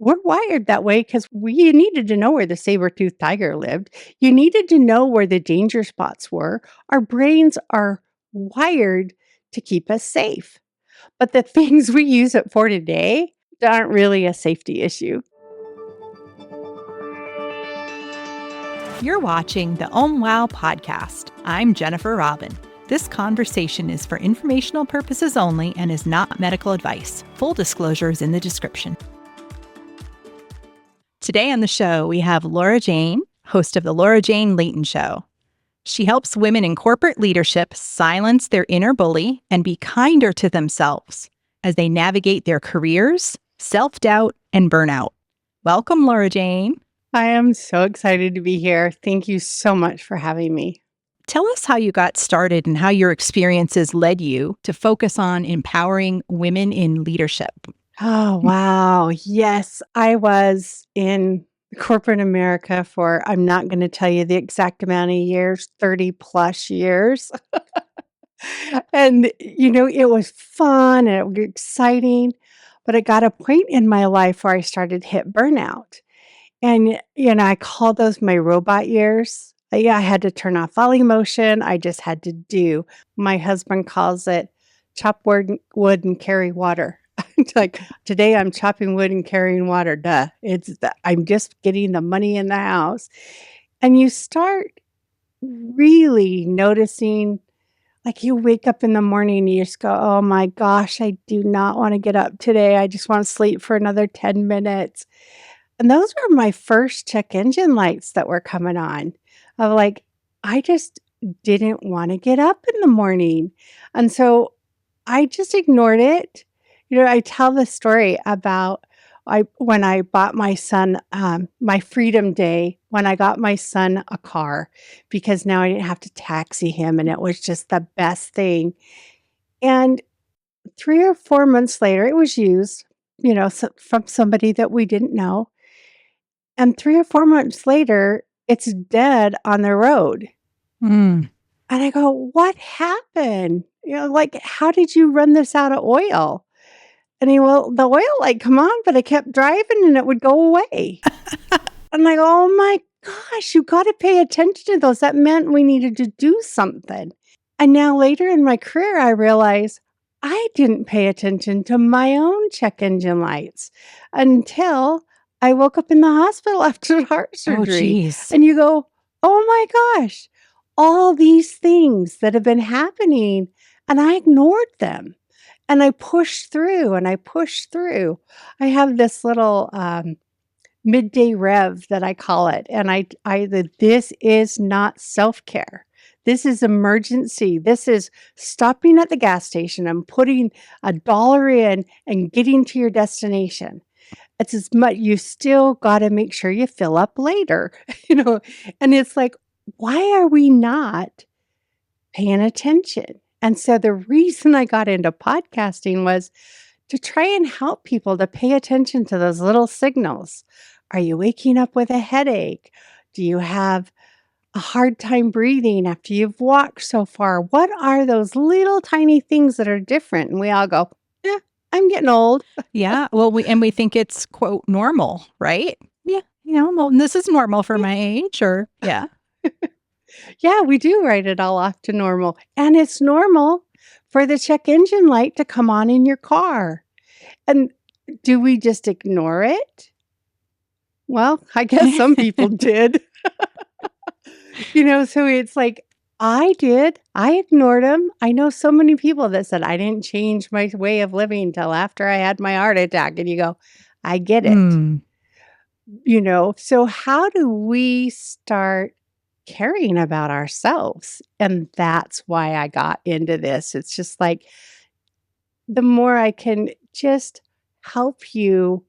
we're wired that way because you needed to know where the saber-toothed tiger lived. You needed to know where the danger spots were. Our brains are wired to keep us safe. But the things we use it for today aren't really a safety issue. You're watching the Wow podcast. I'm Jennifer Robin. This conversation is for informational purposes only and is not medical advice. Full disclosure is in the description. Today on the show, we have Laura Jane, host of the Jane Leighton Show. She helps women in corporate leadership silence their inner bully and be kinder to themselves as they navigate their careers, self-doubt, and burnout. Welcome, Laura Jane. I am so excited to be here. Thank you so much for having me. Tell us how you got started and how your experiences led you to focus on empowering women in leadership. Oh, wow. Yes, I was in corporate America for, I'm not going to tell you the exact amount of years, 30 plus years. And, it was fun and it was exciting, but it got a point in my life where I started to hit burnout. And, I call those my robot years. Yeah, I had to turn off all emotion. I just had to do. My husband calls it chop wood and carry water. It's like, today I'm chopping wood and carrying water. Duh. I'm just getting the money in the house. And you start really noticing, like you wake up in the morning and you just go, oh my gosh, I do not want to get up today. I just want to sleep for another 10 minutes. And those were my first check engine lights that were coming on. Of like, I just didn't want to get up in the morning. And so I just ignored it. I tell the story about when I bought my son, my Freedom Day, when I got my son a car, because now I didn't have to taxi him, and it was just the best thing. And 3 or 4 months later, it was used, from somebody that we didn't know. And 3 or 4 months later, it's dead on the road. Mm. And I go, what happened? Like, how did you run this out of oil? And well, the oil light come on, but I kept driving and it would go away. I'm like, oh my gosh, you got to pay attention to those. That meant we needed to do something. And now later in my career, I realized I didn't pay attention to my own check engine lights until I woke up in the hospital after heart surgery. Oh, geez. And you go, oh my gosh, all these things that have been happening, and I ignored them. And I pushed through and I pushed through. I have this little midday rev that I call it. And this is not self-care. This is emergency. This is stopping at the gas station and putting $1 in and getting to your destination. It's as much, you still got to make sure you fill up later, and it's like, why are we not paying attention? And so the reason I got into podcasting was to try and help people to pay attention to those little signals. Are you waking up with a headache? Do you have a hard time breathing after you've walked so far? What are those little tiny things that are different? And we all go, yeah, I'm getting old. Yeah. Well, we think it's, quote, normal, right? Yeah. Well, this is normal for my age, or yeah. Yeah, we do write it all off to normal. And it's normal for the check engine light to come on in your car. And do we just ignore it? Well, I guess some people did. So it's like, I did. I ignored them. I know so many people that said, I didn't change my way of living until after I had my heart attack. And you go, I get it. So how do we start caring about ourselves? And that's why I got into this. It's just like, the more I can just help you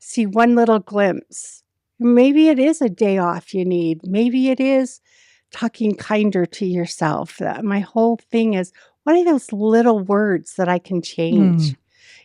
see one little glimpse. Maybe it is a day off you need. Maybe it is talking kinder to yourself. My whole thing is, what are those little words that I can change?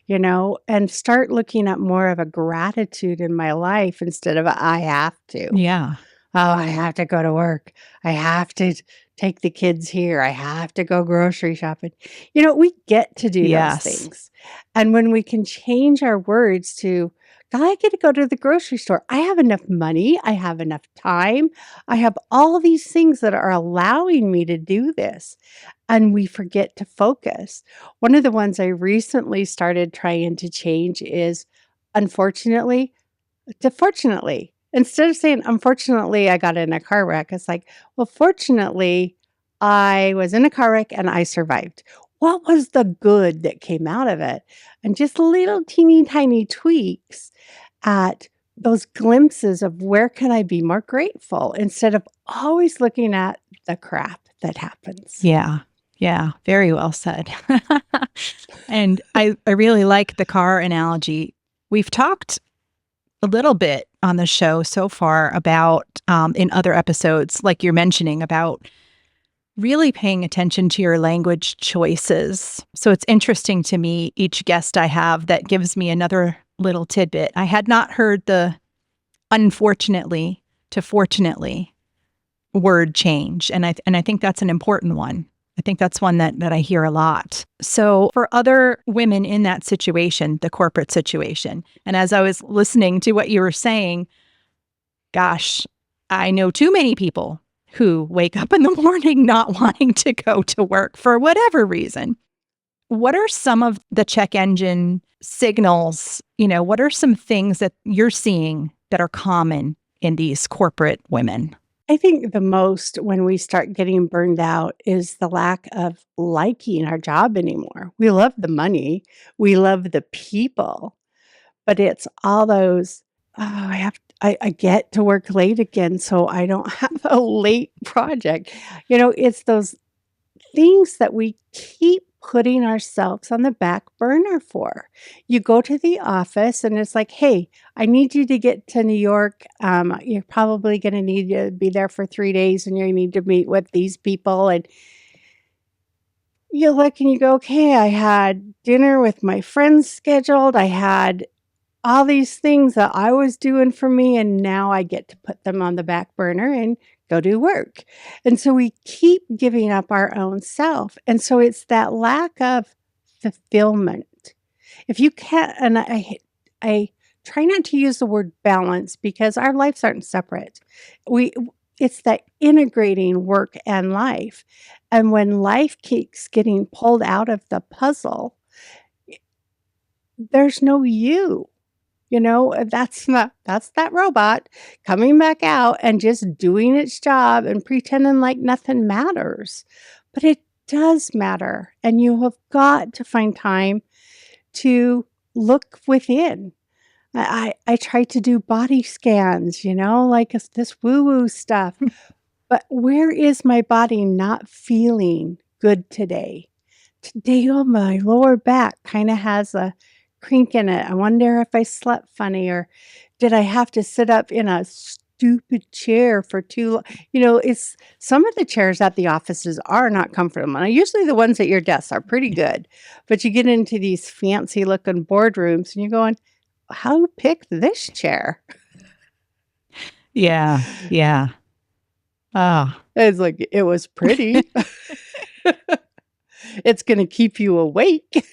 And start looking at more of a gratitude in my life instead of I have to. Yeah. Oh, I have to go to work. I have to take the kids here. I have to go grocery shopping. We get to do those things. And when we can change our words to I get to go to the grocery store. I have enough money. I have enough time. I have all these things that are allowing me to do this. And we forget to focus. One of the ones I recently started trying to change is unfortunately to fortunately. Instead of saying, unfortunately, I got in a car wreck, it's like, well, fortunately, I was in a car wreck and I survived. What was the good that came out of it? And just little teeny tiny tweaks at those glimpses of where can I be more grateful instead of always looking at the crap that happens. Yeah. Yeah. Very well said. And I really like the car analogy. We've talked a little bit on the show so far about, in other episodes, like you're mentioning, about really paying attention to your language choices. So it's interesting to me, each guest I have that gives me another little tidbit. I had not heard the unfortunately to fortunately word change. And I think that's an important one. I think that's one that I hear a lot. So for other women in that situation, the corporate situation, and as I was listening to what you were saying, gosh, I know too many people who wake up in the morning not wanting to go to work for whatever reason. What are some of the check engine signals? What are some things that you're seeing that are common in these corporate women? I think the most when we start getting burned out is the lack of liking our job anymore. We love the money, we love the people, but it's all those, "Oh, I get to work late again, so I don't have a late project." It's those things that we keep putting ourselves on the back burner for. You go to the office and it's like, hey, I need you to get to New York. You're probably going to need to be there for 3 days and you need to meet with these people. And you look and you go, okay, I had dinner with my friends scheduled. I had all these things that I was doing for me, and now I get to put them on the back burner and go do work. And so we keep giving up our own self. And so it's that lack of fulfillment. If you can't, and I try not to use the word balance because our lives aren't separate. We it's that integrating work and life. And when life keeps getting pulled out of the puzzle, there's no you. That's that robot coming back out and just doing its job and pretending like nothing matters. But it does matter. And you have got to find time to look within. I try to do body scans, like this woo-woo stuff. But where is my body not feeling good today? Today, oh, my lower back kind of has a crink in it. I wonder if I slept funny or did I have to sit up in a stupid chair for too long? It's some of the chairs at the offices are not comfortable. Now, usually the ones at your desk are pretty good, but you get into these fancy looking boardrooms and you're going, how picked this chair? Yeah. Yeah. Oh. It's like, it was pretty. It's going to keep you awake.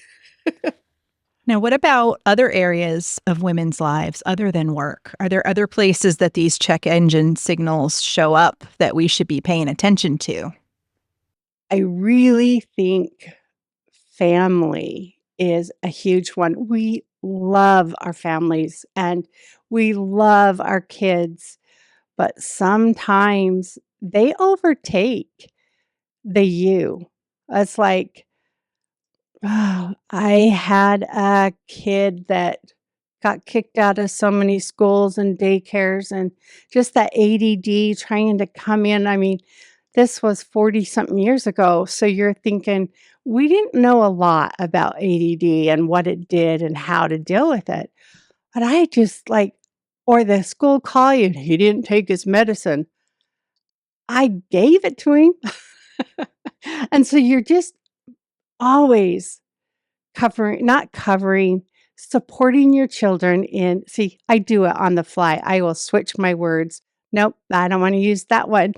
Now, what about other areas of women's lives other than work? Are there other places that these check engine signals show up that we should be paying attention to? I really think family is a huge one. We love our families and we love our kids, but sometimes they overtake the you. It's like, oh, I had a kid that got kicked out of so many schools and daycares and just that ADD trying to come in. I mean, this was 40 something years ago. So you're thinking, we didn't know a lot about ADD and what it did and how to deal with it. But I just like, or the school call you, he didn't take his medicine. I gave it to him. And so you're just always not covering, supporting your children in, see, I do it on the fly. I will switch my words. Nope, I don't want to use that one.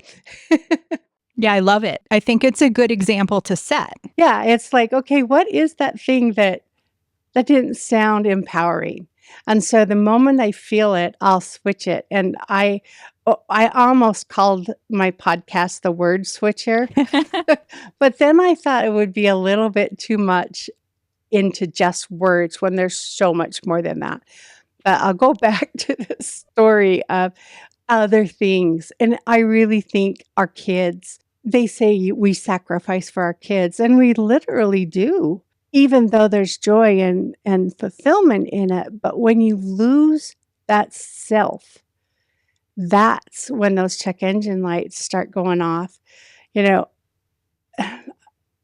Yeah, I love it. I think it's a good example to set. Yeah, it's like, okay, what is that thing that didn't sound empowering? And so the moment I feel it, I'll switch it. And I almost called my podcast the word switcher, but then I thought it would be a little bit too much into just words when there's so much more than that. But I'll go back to the story of other things. And I really think our kids, they say we sacrifice for our kids, and we literally do, even though there's joy and fulfillment in it. But when you lose that self, that's when those check engine lights start going off. You know,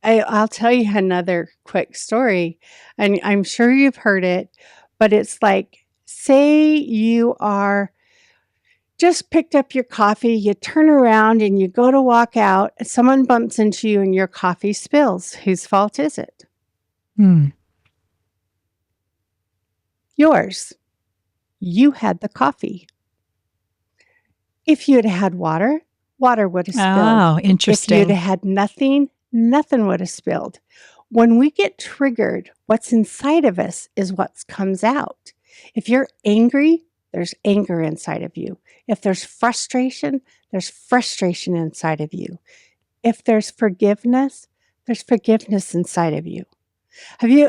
I'll tell you another quick story, and I'm sure you've heard it, but it's like, say you are just picked up your coffee, you turn around and you go to walk out, and someone bumps into you and your coffee spills. Whose fault is it? Hmm. Yours. You had the coffee. If you'd had water, water would have spilled. Oh, If you'd interesting. had nothing, nothing would have spilled. When we get triggered, what's inside of us is what comes out. If you're angry, there's anger inside of you. If there's frustration inside of you. If there's forgiveness inside of you. Have you,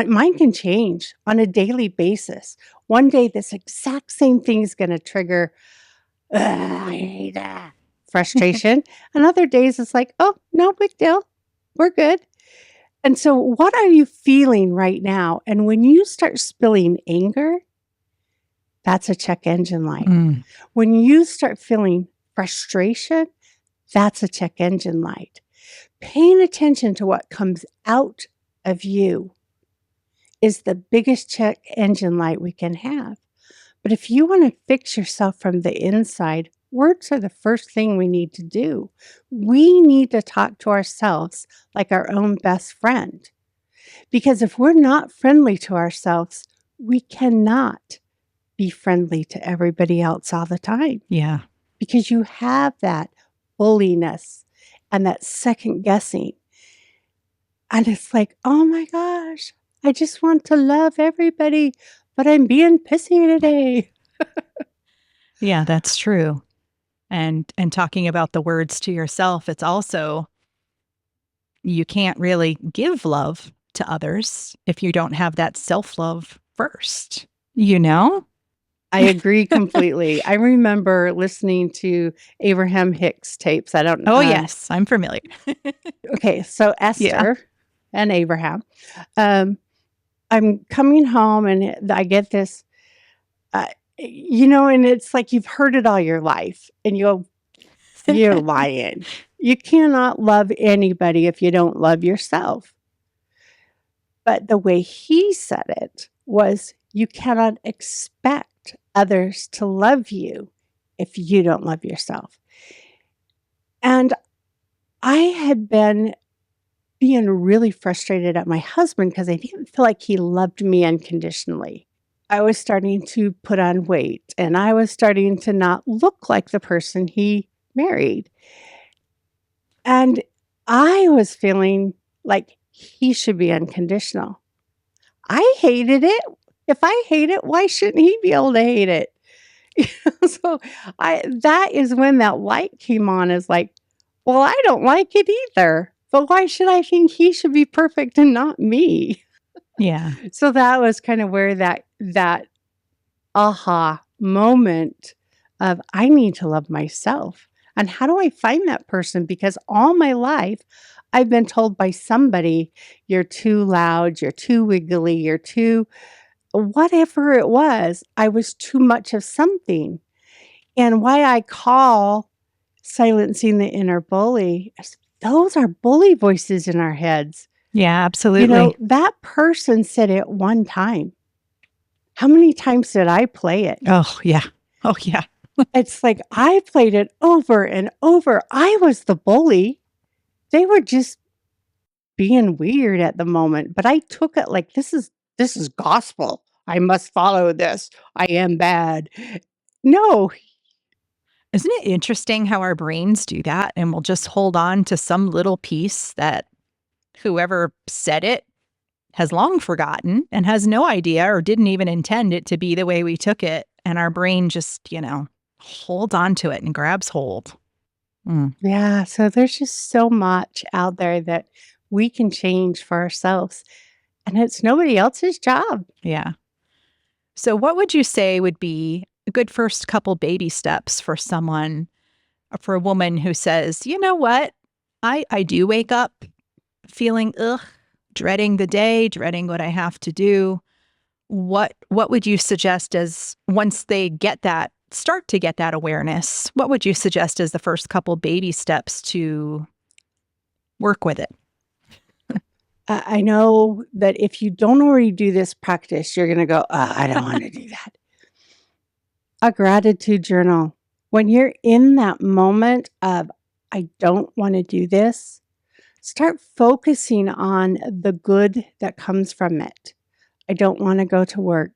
mine can change on a daily basis. One day, this exact same thing is going to trigger, I hate that, frustration. And other days, it's like, oh, no big deal. We're good. And so, what are you feeling right now? And when you start spilling anger, that's a check engine light. Mm. When you start feeling frustration, that's a check engine light. Paying attention to what comes out of you is the biggest check engine light we can have. But if you want to fix yourself from the inside, words are the first thing we need to do. We need to talk to ourselves like our own best friend. Because if we're not friendly to ourselves, we cannot be friendly to everybody else all the time. Yeah. Because you have that bulliness and that second guessing. And it's like, oh my gosh, I just want to love everybody, but I'm being pissy today. Yeah, that's true. And talking about the words to yourself, it's also, you can't really give love to others if you don't have that self-love first, you know? I agree completely. I remember listening to Abraham Hicks tapes. I don't Oh, yes, I'm familiar. Okay, so Yeah. Esther and Abraham. I'm coming home and I get this, and it's like you've heard it all your life, and you're lying. You cannot love anybody if you don't love yourself. But the way he said it was, you cannot expect others to love you if you don't love yourself. And I had been being really frustrated at my husband because I didn't feel like he loved me unconditionally. I was starting to put on weight, and I was starting to not look like the person he married. And I was feeling like he should be unconditional. I hated it. If I hate it, why shouldn't he be able to hate it? So that is when that light came on, is like, well, I don't like it either. But why should I think he should be perfect and not me? Yeah. So that was kind of where that aha moment of, I need to love myself. And how do I find that person? Because all my life, I've been told by somebody, you're too loud, you're too wiggly, you're too, whatever it was, I was too much of something. And why I call silencing the inner bully, those are bully voices in our heads. Yeah, absolutely. That person said it one time. How many times did I play it? Oh, yeah. Oh, yeah. It's like I played it over and over. I was the bully. They were just being weird at the moment, but I took it like, this is gospel. I must follow this. I am bad. No. Isn't it interesting how our brains do that? And we'll just hold on to some little piece that whoever said it has long forgotten and has no idea or didn't even intend it to be the way we took it. And our brain just, holds on to it and grabs hold. Mm, Yeah, so there's just so much out there that we can change for ourselves, and it's nobody else's job. yeah. So, what would you say would be a good first couple baby steps for someone, for a woman who says, you know what? I do wake up feeling dreading the day, dreading what I have to do. What would you suggest as once they start to get that awareness, what would you suggest as the first couple baby steps to work with it? I know that if you don't already do this practice, you're gonna go, I don't wanna do that." A gratitude journal. When you're in that moment of, "I don't wanna do this," start focusing on the good that comes from it. I don't wanna go to work.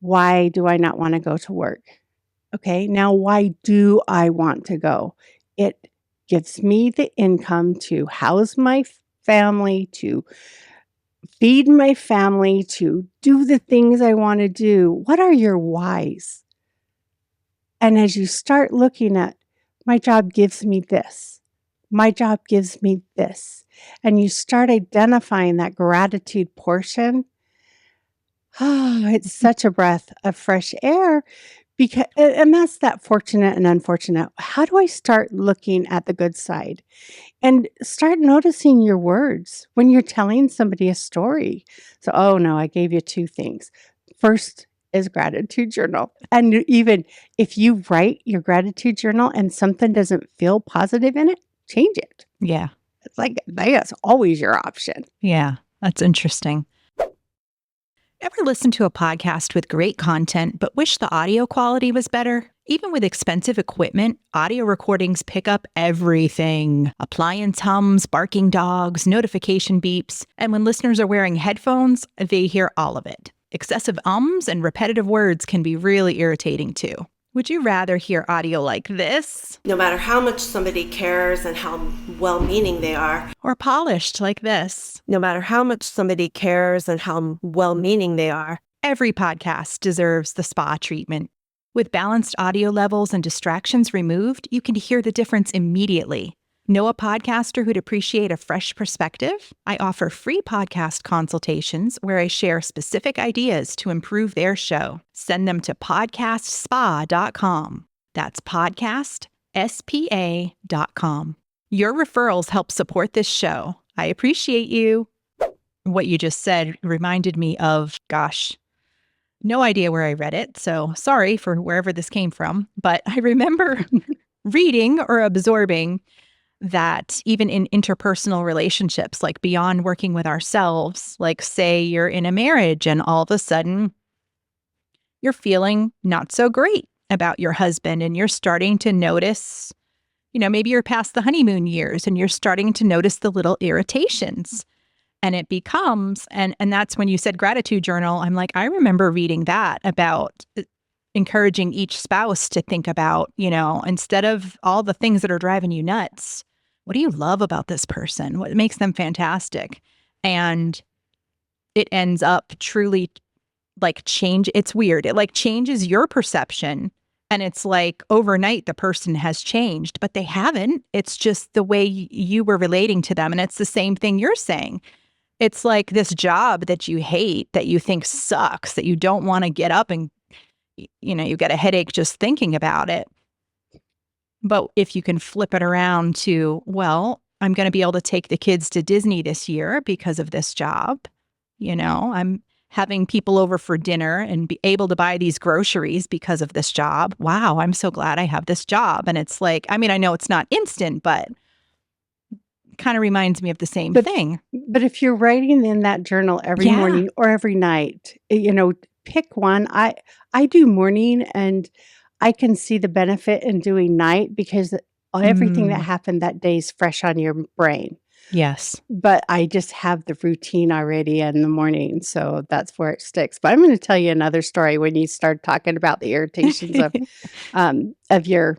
Why do I not wanna go to work? Okay, now why do I want to go? It gives me the income to house my family, to feed my family, to do the things I wanna do. What are your whys? And as you start looking at, my job gives me this, my job gives me this, and you start identifying that gratitude portion, it's such a breath of fresh air. Because and that's that fortunate and unfortunate. How do I start looking at the good side? And start noticing your words when you're telling somebody a story. So, "Oh, no, I gave you 2 things." First is gratitude journal. And even if you write your gratitude journal and something doesn't feel positive in it, change it. Yeah. It's like that's always your option. Yeah. That's interesting. Ever listen to a podcast with great content but wish the audio quality was better? Even with expensive equipment, audio recordings pick up everything. Appliance hums, barking dogs, notification beeps, and when listeners are wearing headphones, they hear all of it. Excessive ums and repetitive words can be really irritating too. Would you rather hear audio like this? No matter how much somebody cares and how well-meaning they are. Or polished like this? No matter how much somebody cares and how well-meaning they are. Every podcast deserves the spa treatment. With balanced audio levels and distractions removed, you can hear the difference immediately. Know a podcaster who'd appreciate a fresh perspective? I offer free podcast consultations where I share specific ideas to improve their show. Send them to podcastspa.com. That's podcastspa.com. Your referrals help support this show. I appreciate you. What you just said reminded me of, no idea where I read it, so sorry for wherever this came from, but I remember reading or absorbing that even in interpersonal relationships, like beyond working with ourselves, like say you're in a marriage and all of a sudden you're feeling not so great about your husband and you're starting to notice, maybe you're past the honeymoon years and you're starting to notice the little irritations. And it becomes, and that's when you said gratitude journal, I'm like, I remember reading that about encouraging each spouse to think about, instead of all the things that are driving you nuts, what do you love about this person? What makes them fantastic? And it ends up truly it's weird. It changes your perception. And it's like overnight the person has changed, but they haven't. It's just the way you were relating to them. And it's the same thing you're saying. It's like this job that you hate, that you think sucks, that you don't want to get up and, you get a headache just thinking about it. But if you can flip it around to, well, I'm going to be able to take the kids to Disney this year because of this job. I'm having people over for dinner and be able to buy these groceries because of this job. Wow, I'm so glad I have this job. And it's like, I know it's not instant, but kind of reminds me of the same thing. But if you're writing in that journal every morning or every night, pick one. I do morning and I can see the benefit in doing night because everything that happened that day is fresh on your brain. Yes. But I just have the routine already in the morning, so that's where it sticks. But I'm going to tell you another story when you start talking about the irritations of your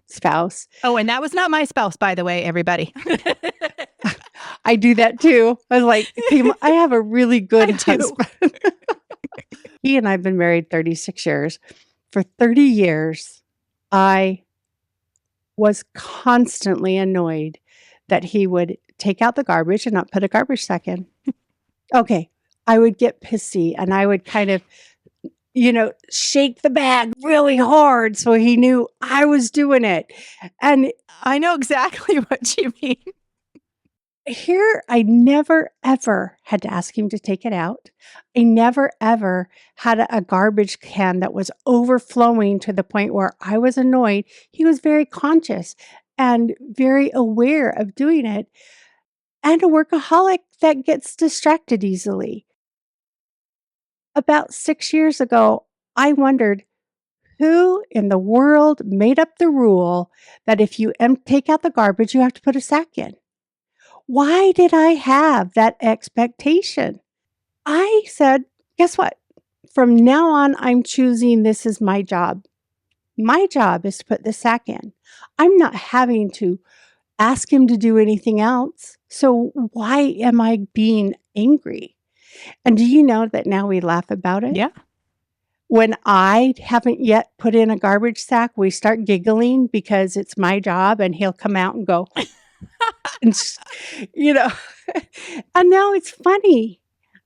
spouse. Oh, and that was not my spouse, by the way, everybody. I do that too. I was like, I have a really good I do. husband. He and I have been married 36 years. For 30 years, I was constantly annoyed that he would take out the garbage and not put a garbage sack in. Okay. I would get pissy and I would kind of, shake the bag really hard so he knew I was doing it. And I know exactly what you mean. here, I never ever had to ask him to take it out. I never ever had a garbage can that was overflowing to the point where I was annoyed. He was very conscious and very aware of doing it, and a workaholic that gets distracted easily. About 6 years ago, I wondered who in the world made up the rule that if you take out the garbage, you have to put a sack in? Why did I have that expectation? I said, guess what? From now on, I'm choosing this is my job. My job is to put the sack in. I'm not having to ask him to do anything else. So why am I being angry? And do you know that now we laugh about it? Yeah. When I haven't yet put in a garbage sack, we start giggling because it's my job and he'll come out and go, and, you know, and now it's funny.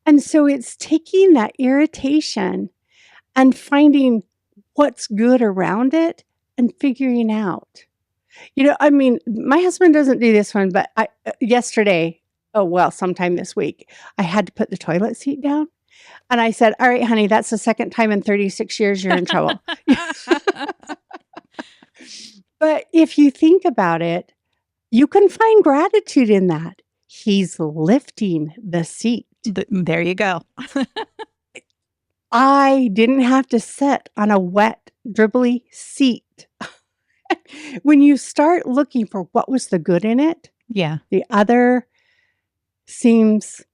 And so it's taking that irritation and finding what's good around it and figuring out. I mean, my husband doesn't do this one, but yesterday, sometime this week, I had to put the toilet seat down. And I said, all right, honey, that's the second time in 36 years you're in trouble. But if you think about it, you can find gratitude in that. He's lifting the seat. There you go. I didn't have to sit on a wet, dribbly seat. When you start looking for what was the good in it, Yeah. the other seems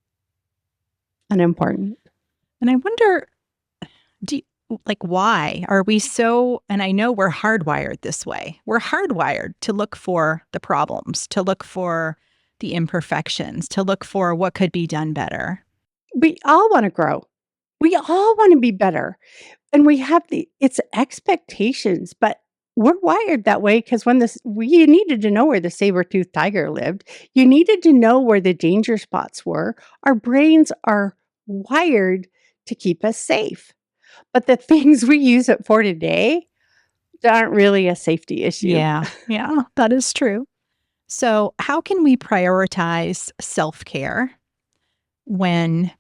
unimportant. And I wonder, why are we so, and I know we're hardwired this way. We're hardwired to look for the problems, to look for the imperfections, to look for what could be done better. We all want to grow. We all want to be better. And we have it's expectations, but we're wired that way because you needed to know where the saber-toothed tiger lived. You needed to know where the danger spots were. Our brains are wired to keep us safe. But the things we use it for today aren't really a safety issue. Yeah, that is true. So how can we prioritize self-care when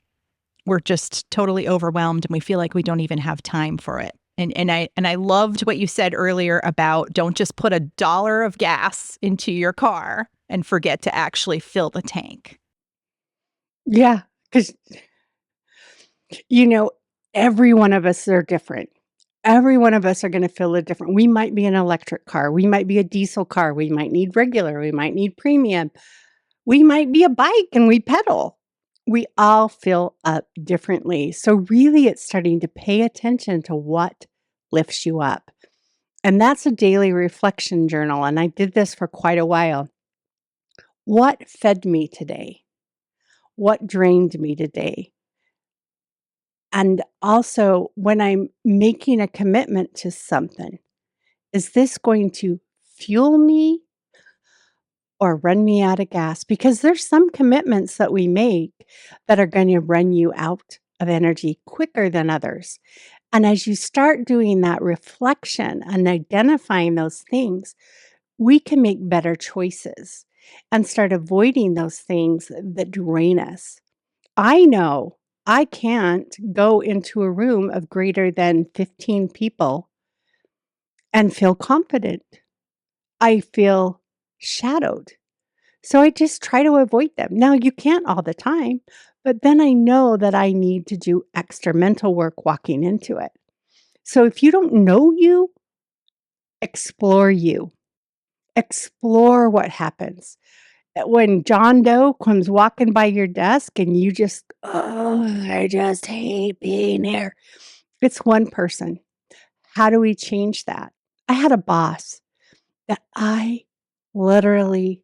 we're just totally overwhelmed and we feel like we don't even have time for it? And I loved what you said earlier about don't just put $1 of gas into your car and forget to actually fill the tank. Yeah, because, every one of us are different. Every one of us are going to feel it different. We might be an electric car. We might be a diesel car. We might need regular. We might need premium. We might be a bike and we pedal. We all fill up differently. So really it's starting to pay attention to what lifts you up. And that's a daily reflection journal. And I did this for quite a while. What fed me today? What drained me today? And also, when I'm making a commitment to something, is this going to fuel me or run me out of gas? Because there's some commitments that we make that are going to run you out of energy quicker than others. And as you start doing that reflection and identifying those things, we can make better choices and start avoiding those things that drain us. I know I can't go into a room of greater than 15 people and feel confident. I feel shadowed. So I just try to avoid them. Now, you can't all the time, but then I know that I need to do extra mental work walking into it. So if you don't know you, explore you. Explore what happens. When John Doe comes walking by your desk and you just, I just hate being here. It's one person. How do we change that? I had a boss that I literally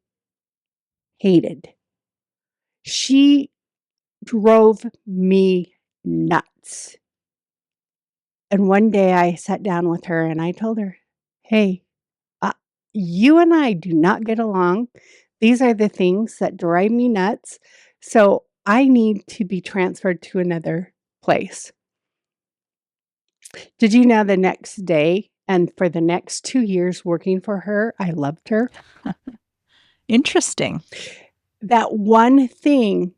hated. She drove me nuts. And one day I sat down with her and I told her, "Hey, uh, you and I do not get along. These are the things that drive me nuts. So I need to be transferred to another place." Did you know the next day and for the next 2 years working for her, I loved her? Interesting. That one thing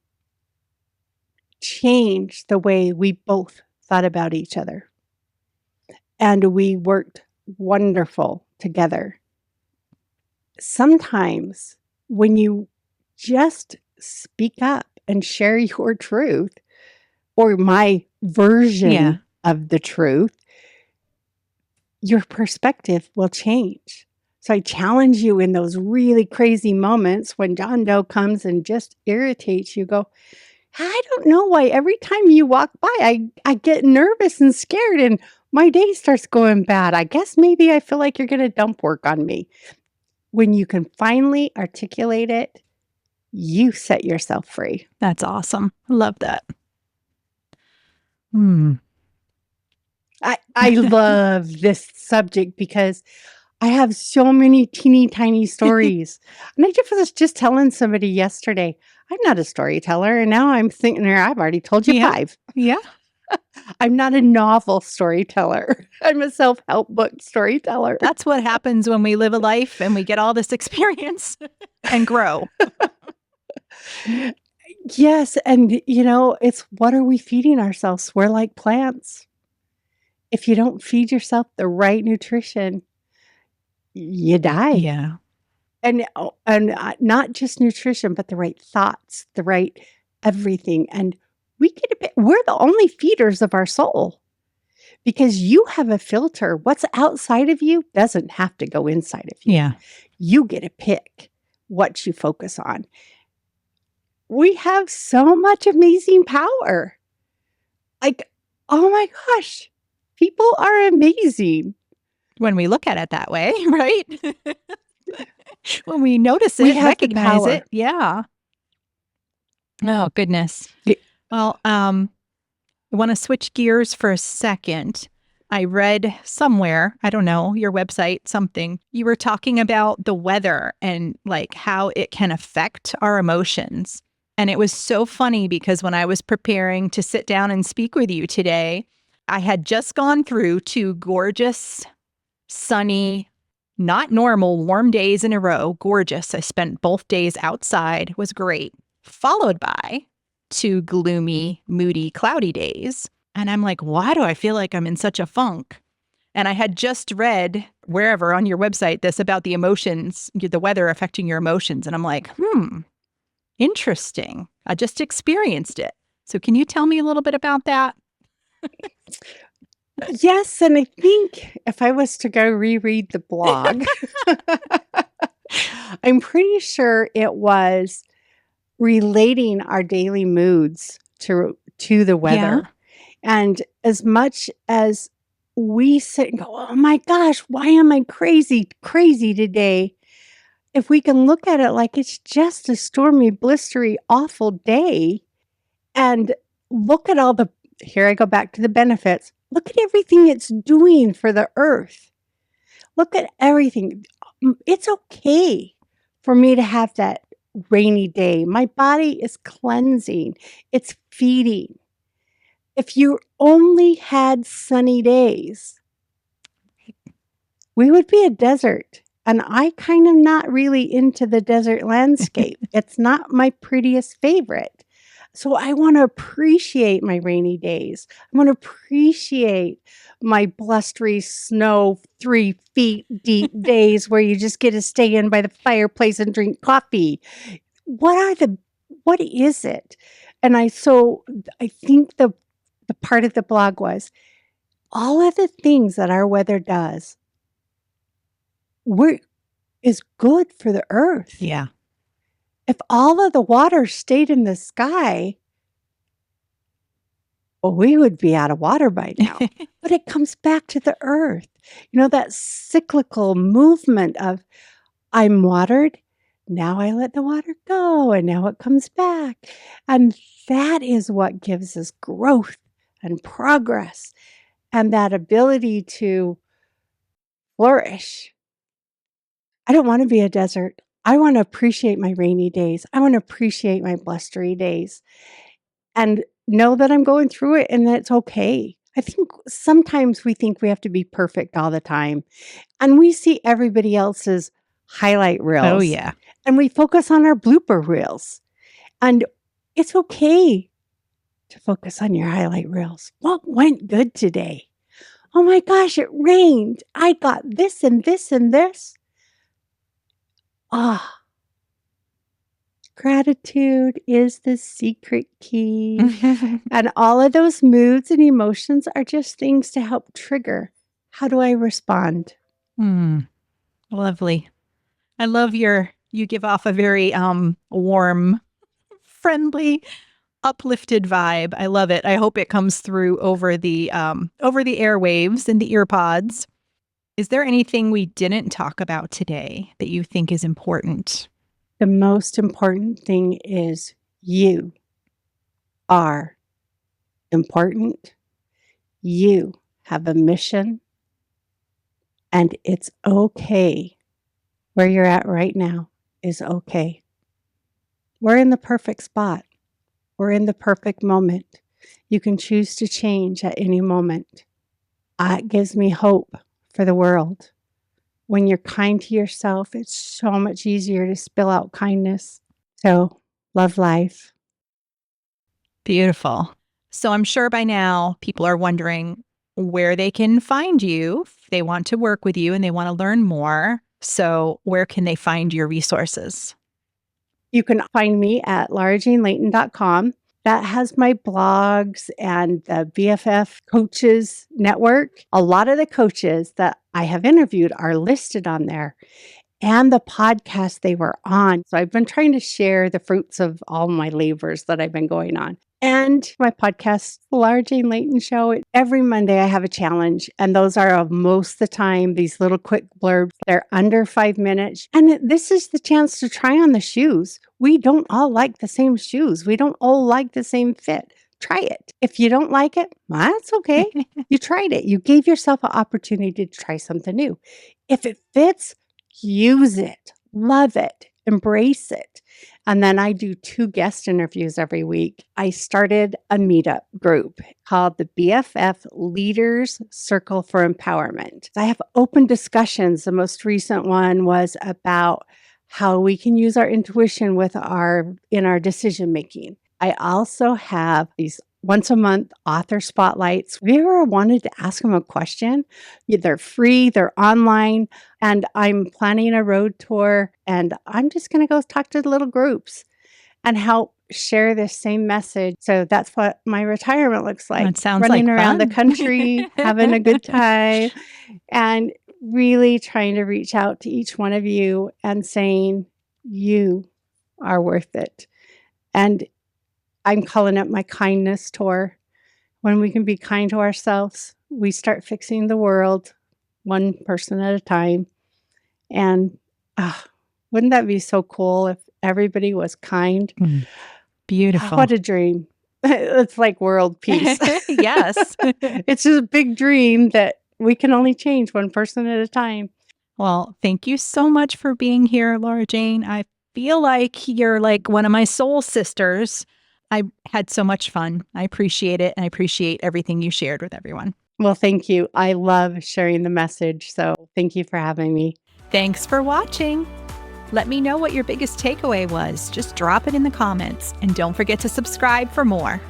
changed the way we both thought about each other. And we worked wonderful together. Sometimes when you just speak up and share your truth or my version Yeah. of the truth, your perspective will change. So I challenge you in those really crazy moments when John Doe comes and just irritates you, go, "I don't know why every time you walk by, I get nervous and scared and my day starts going bad. I guess maybe I feel like you're going to dump work on me." When you can finally articulate it, you set yourself free. That's awesome. I love that. Hmm. I love this subject because I have so many teeny tiny stories. And I was just telling somebody yesterday, I'm not a storyteller. And now I'm thinking, I've already told you Yeah. 5. Yeah. I'm not a novel storyteller. I'm a self-help book storyteller. That's what happens when we live a life and we get all this experience and grow. Yes. And, it's what are we feeding ourselves? We're like plants. If you don't feed yourself the right nutrition, you die. Yeah. And not just nutrition, but the right thoughts, the right everything. And we're the only feeders of our soul because you have a filter. What's outside of you doesn't have to go inside of you. Yeah. You get to pick what you focus on. We have so much amazing power. Like, oh my gosh, people are amazing. When we look at it that way, right? When we notice We it, have the recognize power. it. Yeah. Oh, goodness. Yeah. Well, I want to switch gears for a second. I read somewhere, I don't know, your website, something. You were talking about the weather and like how it can affect our emotions. And it was so funny because when I was preparing to sit down and speak with you today, I had just gone through 2 gorgeous, sunny, not normal, warm days in a row. Gorgeous. I spent both days outside. It was great. Followed by 2 gloomy, moody, cloudy days. And I'm like, why do I feel like I'm in such a funk? And I had just read wherever on your website this about the emotions, the weather affecting your emotions. And I'm like, interesting. I just experienced it. So can you tell me a little bit about that? Yes, and I think if I was to go reread the blog, I'm pretty sure it was relating our daily moods to the weather. And as much as we sit and go, "Oh my gosh, why am I crazy today?" If we can look at it like it's just a stormy, blistery, awful day and look at here I go back to the benefits. Look at everything it's doing for the earth. Look at everything. It's okay for me to have that rainy day. My body is cleansing. It's feeding. If you only had sunny days, we would be a desert. And I kind of not really into the desert landscape. It's not my prettiest favorite. So I want to appreciate my rainy days. I want to appreciate my blustery snow 3 feet deep days where you just get to stay in by the fireplace and drink coffee. What is it? And I think the part of the blog was all of the things that our weather does is good for the earth. Yeah. If all of the water stayed in the sky, well, we would be out of water by now. But it comes back to the earth. That cyclical movement of I'm watered, now I let the water go and now it comes back. And that is what gives us growth and progress and that ability to flourish. I don't want to be a desert. I want to appreciate my rainy days. I want to appreciate my blustery days and know that I'm going through it and that it's okay. I think sometimes we think we have to be perfect all the time and we see everybody else's highlight Oh, reels yeah. and we focus on our blooper reels. And it's okay to focus on your highlight reels. What went good today? Oh my gosh, it rained. I got this and this and this. Ah, gratitude is the secret key. And all of those moods and emotions are just things to help trigger. How do I respond? Lovely. I love you give off a very warm, friendly, uplifted vibe. I love it. I hope it comes through over the airwaves and the ear pods. Is there anything we didn't talk about today that you think is important? The most important thing is you are important. You have a mission. And it's okay. Where you're at right now is okay. We're in the perfect spot. We're in the perfect moment. You can choose to change at any moment. It gives me hope for the world. When you're kind to yourself, it's so much easier to spill out kindness. So, love life. Beautiful. So I'm sure by now people are wondering where they can find you if they want to work with you and they want to learn more. So where can they find your resources? You can find me at laurajaneleighton.com. That has my blogs and the BFF Coaches Network. A lot of the coaches that I have interviewed are listed on there and the podcast they were on. So I've been trying to share the fruits of all my labors that I've been going on. And my podcast, The Laura Jane Leighton Show, every Monday I have a challenge. And those are most of the time these little quick blurbs. They're under 5 minutes. And this is the chance to try on the shoes. We don't all like the same shoes. We don't all like the same fit. Try it. If you don't like it, that's okay. You tried it. You gave yourself an opportunity to try something new. If it fits, use it. Love it. Embrace it. And then I do 2 guest interviews every week. I started a meetup group called the BFF Leaders Circle for Empowerment. I have open discussions. The most recent one was about how we can use our intuition in our decision making. I also have these once a month author spotlights. If you ever wanted to ask them a question, they're free, they're online, and I'm planning a road tour, and I'm just going to go talk to the little groups and help share this same message. So that's what my retirement looks like. That sounds running like around fun. the country, having a good time, and really trying to reach out to each one of you and saying, you are worth it. And I'm calling it my kindness tour. When we can be kind to ourselves, we start fixing the world one person at a time. And wouldn't that be so cool if everybody was kind? Beautiful. What a dream. It's like world peace. Yes. It's just a big dream that we can only change one person at a time. Well, thank you so much for being here, Laura Jane. I feel like you're like one of my soul sisters. I had so much fun. I appreciate it. And I appreciate everything you shared with everyone. Well, thank you. I love sharing the message. So thank you for having me. Thanks for watching. Let me know what your biggest takeaway was. Just drop it in the comments. And don't forget to subscribe for more.